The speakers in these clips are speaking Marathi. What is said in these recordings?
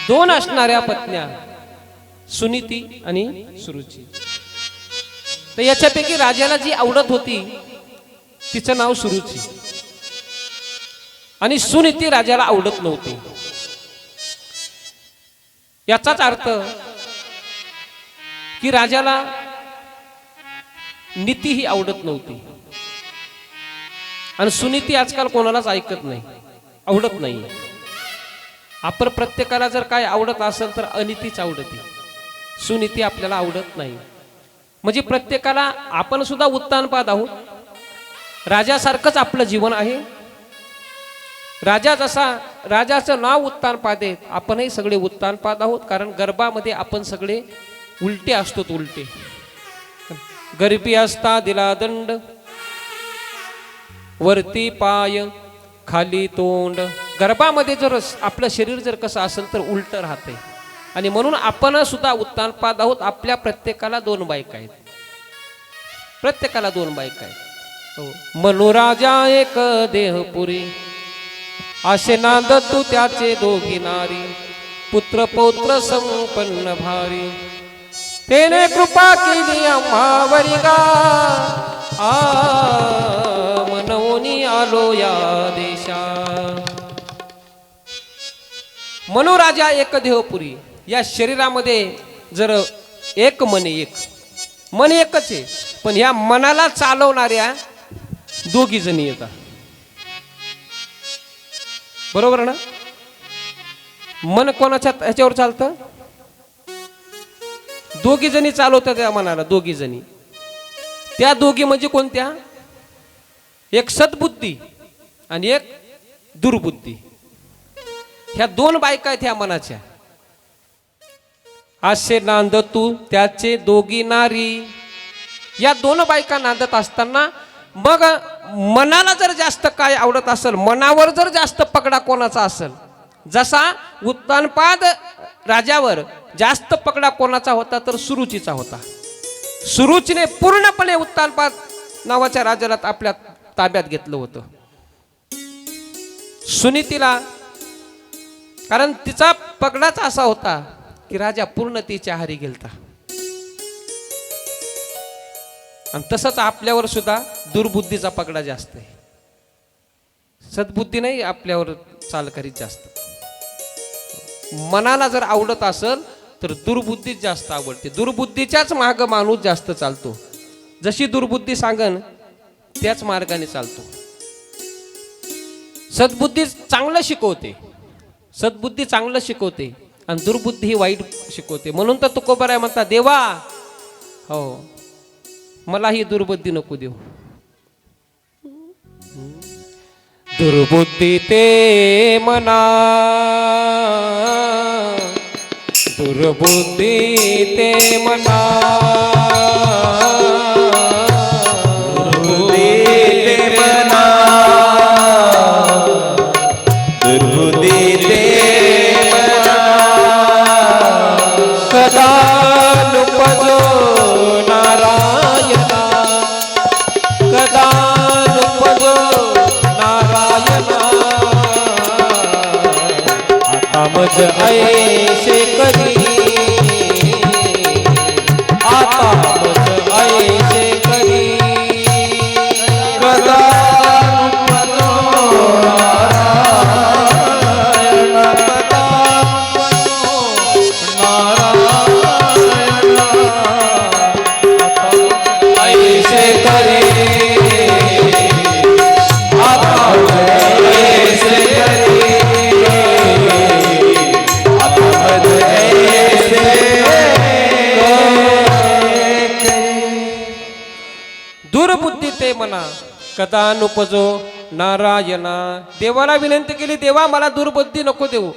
दोन असणाऱ्या पत्न्या सुनीती आणि सुरुची। तर याच्यापैकी राजाला जी आवडत होती तिचं नाव सुरुची आणि सुनीती राजाला आवडत नव्हती। याचाच अर्थ की राजाला नीती ही आवडत नव्हती आणि सुनीती आजकाल कोणालाच ऐकत नाही, आवडत नाही। आपण प्रत्येकाला जर काय आवडत असेल तर अनितीच आवडते, सुनीती आपल्याला आवडत नाही। म्हणजे प्रत्येकाला आपण सुद्धा उत्तानपाद आहोत, राजासारखंच आपलं जीवन आहे। राजा जसा राजाचं नाव उत्तानपाद आहे, आपणही सगळे उत्तानपाद आहोत, कारण गर्भामध्ये आपण सगळे उलटे असतो। उलटे गर्भी असता दिला दंड, वरती पाय खाली तोंड। गर्भामध्ये जर आपलं शरीर जर कसं असेल तर उलट राहते आणि म्हणून आपण सुद्धा उत्तानपाद आहोत। आपल्या प्रत्येकाला दोन बायका आहेत, प्रत्येकाला दोन बायका आहेत। मनोराजा एक देहपुरी, असे नांद तू त्याचे दोघी नारी। पुत्र पौत्र संपन्न भारी, तेने कृपा केली आम्हावरी गा। मनवनी आलो या देशा। मनोराजा एक देहपुरी, या शरीरामध्ये जर एक मन, एक मन एकच आहे, पण या मनाला चालवणाऱ्या दोघी जणी येतात, बरोबर ना? मन कोणाच्या ह्याच्यावर चालतं? दोघी जणी चालवतात त्या मनाला, दोघी जणी। त्या दोघी म्हणजे कोणत्या? एक सद्बुद्धी आणि एक दुर्बुद्धी। ह्या दोन बायका आहेत ह्या मनाच्या। असे नांद तू त्याचे दोघी नारी, या दोन बायका नांदत असताना मग मनाला जर जास्त काय आवडत असेल, मनावर जर जास्त पगडा कोणाचा असेल, जसा उत्तानपाद राजावर जास्त पगडा कोणाचा होता तर सुरुचीचा होता। सुरुचीने पूर्णपणे उत्तानपाद नावाच्या राजाला आपल्या ताब्यात घेतलं होतं। सुनीतीला, कारण तिचा पगडाच असा होता की राजा पूर्ण तिच्या आहारी गेलता। आणि तसंच आपल्यावर सुद्धा दुर्बुद्धीचा पगडा जास्त आहे, सद्बुद्धी नाही आपल्यावर चाल करीत जास्त। मनाला जर आवडत असेल तर दुर्बुद्धीच जास्त आवडते, दुर्बुद्धीच्याच माग माणूस जास्त चालतो। जशी दुर्बुद्धी सांगन त्याच मार्गाने चालतो। सद्बुद्धी चांगलं शिकवते, सद्बुद्धी चांगलं शिकवते आणि दुर्बुद्धी ही वाईट शिकवते। म्हणून तर तुकोबाराय म्हणतात, देवा हो मला ही दुर्बुद्धी नको देऊ। दुर्बुद्धी ते मना, दुर्बुद्धी ते मना, दुर्बुद्धी ते मना, दुर्बुद्धी ते मना। कदा नुपजो नारायणा, कदा नुपजो नारायणा। आता मज ऐसे करी, आता मज ऐसे करी। कदा नुपजो नारायण, कदा नुपजो नारायण। ऐसे करे, आता ऐसे करे, आता ऐसे दुर्बुद्धी ते मना, कदा नुपजो नारायणा। देवाला विनंती केली, देवा मला दुर्बुद्धी नको देऊ,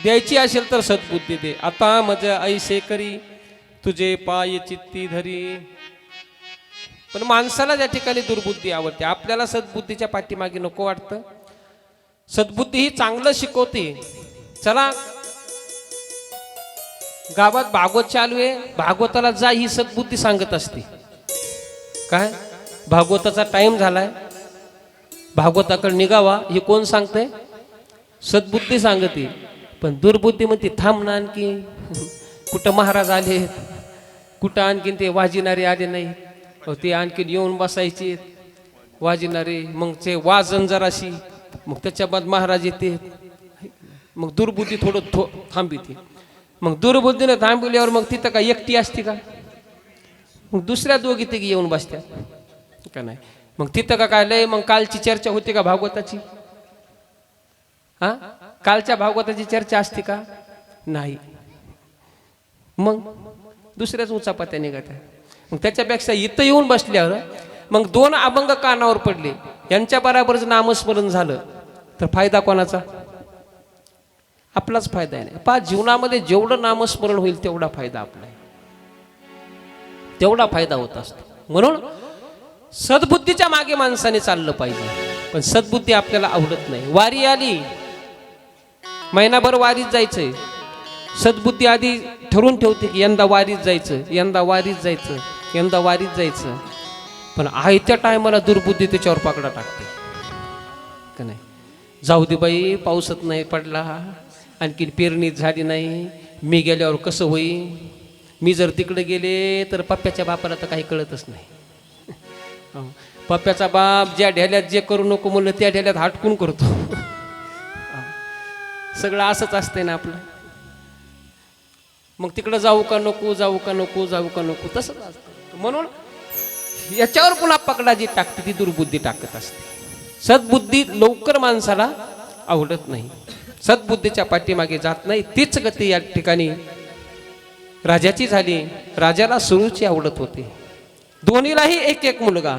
द्यायची असेल तर सद्बुद्धी दे। आता मज ऐसे करी, तुझे पाय चित्ती धरी। पण माणसाला त्या ठिकाणी दुर्बुद्धी आवडते, आपल्याला सद्बुद्धीच्या पाठीमागे नको वाटतं। सद्बुद्धी ही चांगलं शिकवते। चला गावात भागवत चालू आहे, भागवताला जा ही सद्बुद्धी सांगत असते। काय भागवताचा टाइम झालाय, भागवताकडे निघावा, हे कोण सांगते? सद्बुद्धी सांगते। पण दुर्बुद्धी म्हणते थांब ना आणखी कुठं महाराज आले, कुठं आणखीन ते वाजिणारे आले नाही, ते आणखीन येऊन बसायचे वाजिणारे, मग ते वाजन जराशी, मग त्याच्या बाद महाराज येते, मग दुर्बुद्धी थोडं थांबिते. मग दुर्बुद्धीने थांबवल्यावर मग तिथं काय एकटी असते का, मग दुसऱ्या दोघी तिघी येऊन बसत्या का नाही. मग तिथं का काय लय, मग कालची चर्चा होती का भागवताची, हा कालच्या भागवताची चर्चा असते का नाही, मग दुसऱ्याच उचापात्या निघत आहे. मग त्याच्यापेक्षा इथं येऊन बसल्यावर मग दोन अभंग कानावर पडले, यांच्या बरोबरच नामस्मरण झालं तर फायदा कोणाचा, आपलाच फायदा आहे. नाही जीवनामध्ये जेवढं नामस्मरण होईल तेवढा फायदा आपला आहे, तेवढा फायदा होत असतो. म्हणून सद्बुद्धीच्या मागे माणसाने चाललं पाहिजे. पण सद्बुद्धी आपल्याला आवडत नाही. वारी आली, महिनाभर वारीत जायचंय, सद्बुद्धी आधी ठरवून ठेवते की यंदा वारीत जायचं, यंदा वारीत जायचं, यंदा वारीत जायचं. पण आयत्या टायमाला दुर्बुद्धी त्याच्यावर पकडा टाकते का नाही. जाऊ दे बाई, पाऊसच नाही पडला, आणखी पेरणी झाली नाही, मी गेल्यावर कसं होईल, मी जर तिकडे गेले तर पप्प्याच्या बापाला तर काही कळतच नाही. पप्प्याचा बाप ज्या ढेल्यात जे करू नको म्हणलं त्या ढेल्यात हाटकून करतो. सगळं असंच असतंय ना आपलं. मग तिकडं जाऊ का नको, जाऊ का नको, जाऊ का नको, तसंच असतं. म्हणून याच्यावर पुन्हा पकडा जी टाकते ती दुर्बुद्धी टाकत असते. सद्बुद्धी लवकर माणसाला आवडत नाही, सद्बुद्धीच्या पाठीमागे जात नाही. तीच गती या ठिकाणी राजाची झाली. राजाला सुरुची आवडत होती. दोन्हीलाही एक एक मुलगा,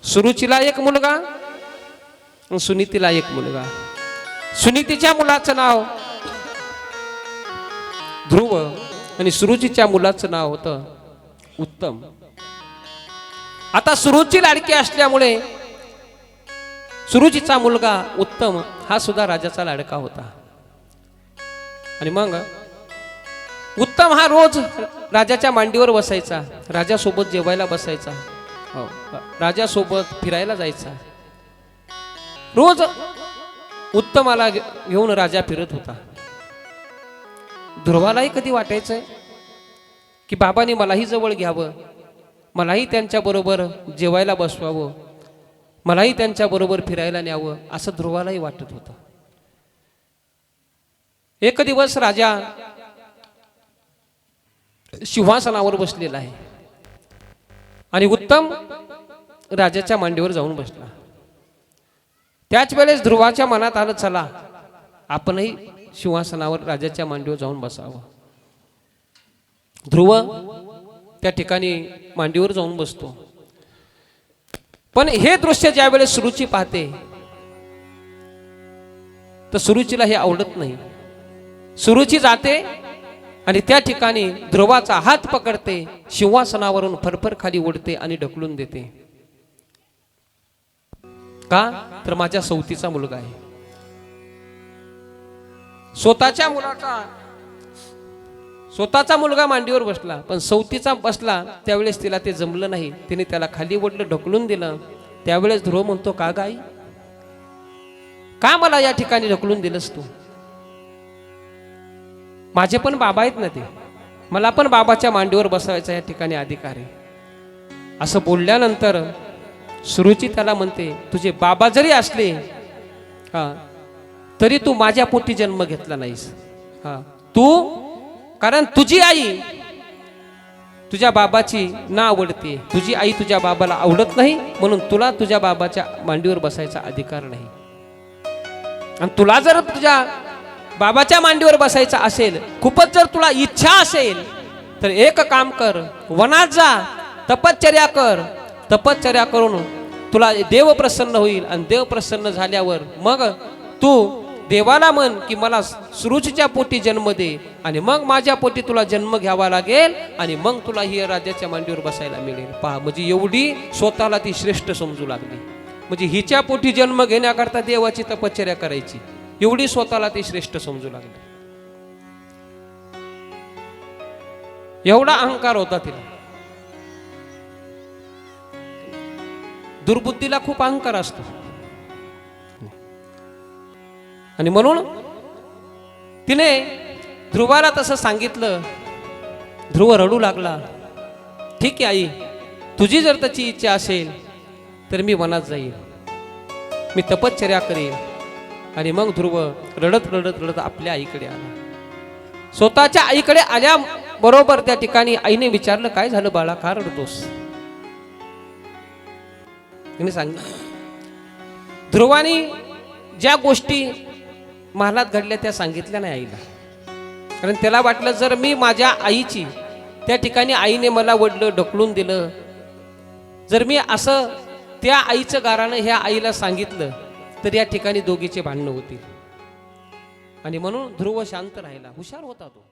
सुरुचीला एक मुलगा, सुनीतीला एक मुलगा. सुनीतीच्या मुलाचं नाव ध्रुव आणि सुरुचीच्या मुलाचं नाव होतं उत्तम. आता सुरुची लाडकी असल्यामुळे सुरुचीचा मुलगा उत्तम हा सुद्धा राजाचा लाडका होता. आणि मग उत्तम हा रोज राजाच्या मांडीवर बसायचा, राजासोबत जेवायला बसायचा, राजासोबत फिरायला जायचा. रोज उत्तमाला घेऊन राजा फिरत होता. ध्रुवालाही कधी वाटायचंय की बाबांनी मलाही जवळ घ्यावं, मलाही त्यांच्या बरोबर जेवायला बसवावं, मलाही त्यांच्या बरोबर फिरायला न्यावं, असं ध्रुवालाही वाटत होतं. एक दिवस राजा सिंहासनावर बसलेला आहे आणि उत्तम राजाच्या मांडीवर जाऊन बसला. त्याच वेळेस ध्रुवाच्या मनात आलं, चला आपणही सिंहासनावर राजाच्या मांडीवर जाऊन बसावं. ध्रुव त्या ठिकाणी मांडीवर जाऊन बसतो. पण हे दृश्य ज्या वेळेस सुरुची पाहते तर सुरुचीला हे आवडत नाही. सुरुची जाते आणि त्या ठिकाणी ध्रुवाचा हात पकडते, सिंहासनावरून फरफर खाली ओढते आणि ढकलून देते. का तर माझ्या सवतीचा मुलगा आहे. स्वतःचा मुलगा मांडीवर बसला, पण सवतीचा बसला त्यावेळेस तिला ते जमलं नाही. तिने त्याला खाली ओढलं, ढकलून दिलं. त्यावेळेस ध्रुव म्हणतो, का गाई, का मला या ठिकाणी ढकलून दिलंस तू? माझे पण बाबा आहेत ना, ते मला पण बाबाच्या मांडीवर बसवायचा या ठिकाणी अधिकार आहे. असं बोलल्यानंतर सुरुची त्याला म्हणते, तुझे बाबा जरी असले तरी तू माझ्या पोटी जन्म घेतला नाहीस. तू, कारण तुझी आई तुझ्या बाबाची ना आवडते, तुझी आई तुझ्या बाबाला आवडत नाही, म्हणून तुला तुझ्या बाबाच्या मांडीवर बसायचा अधिकार नाही. आणि तुला जर तुझ्या बाबाच्या मांडीवर बसायचं असेल, खूपच जर तुला इच्छा असेल, तर एक काम कर, वनात जा, तपश्चर्या कर. तपश्चर्या करून तुला देव प्रसन्न होईल. आणि देव प्रसन्न झाल्यावर मग तू देवाला म्हण की मला सुरुचीच्या पोटी जन्म दे, आणि मग माझ्या पोटी तुला जन्म घ्यावा लागेल, आणि मग तुला ही राजाच्या मांडीवर बसायला मिळेल. पहा, म्हणजे एवढी स्वतःला ती श्रेष्ठ समजू लागली. म्हणजे हिच्या पोटी जन्म घेण्याकरता देवाची तपश्चर्या करायची, एवढी स्वतःला ती श्रेष्ठ समजू लागली. एवढा अहंकार होता तिला. दुर्बुद्धीला खूप अहंकार असतो. आणि म्हणून तिने ध्रुवाला तसं सांगितलं. ध्रुव रडू लागला. ठीक आहे आई, तुझी जर त्याची इच्छा असेल तर मी वनात जाईल, मी तपश्चर्या करेन. आणि मग ध्रुव रडत रडत रडत आपल्या आईकडे आला. स्वतःच्या आईकडे आल्या बरोबर त्या ठिकाणी आईने विचारलं, काय झालं बाळा, का रडतोस? तिने सांगितलं. ध्रुवानी ज्या गोष्टी महालात घडल्या त्या सांगितल्या नाही आईला. कारण त्याला वाटलं जर मी माझ्या आईची त्या ठिकाणी आईने मला वडलं ढकलून दिलं, जर मी असं त्या आईचं गारानं ह्या आईला सांगितलं तर या ठिकाणी दोघीचे भांडणं होतील. आणि म्हणून ध्रुव शांत राहिला. हुशार होता तो.